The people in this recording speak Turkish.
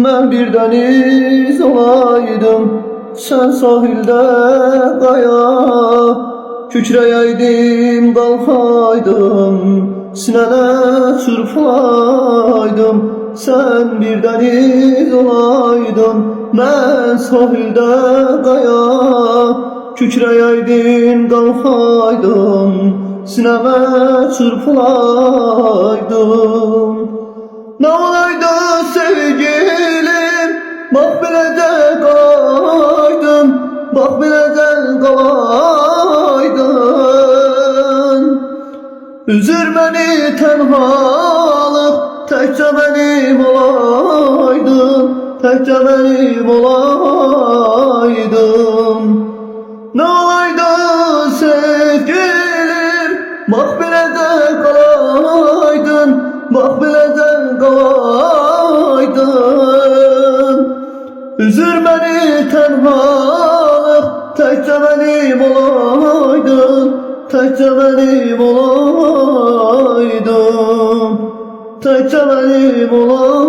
Ben bir deniz olaydım, sen sahilde kaya. Kükreyeydim, kalkaydım, sinene çırpaydım. Sen bir deniz olaydın, ben sahilde kaya. Kükreyeydim, kalkaydım, sineme çırpaydım. Ne olaydı sevgilim, bak bilede kalaydın, bak bilede kalaydın. Üzür beni tenhalık, tekçe benim olaydın, tekçe benim olaydın. Ne olaydı sevgilim, bak bilede kalaydın, bak bilede kalaydın. Üzür beni tenhalık, tekçe benim olaydın, tekçe benim olaydın, tekçe benim olaydın.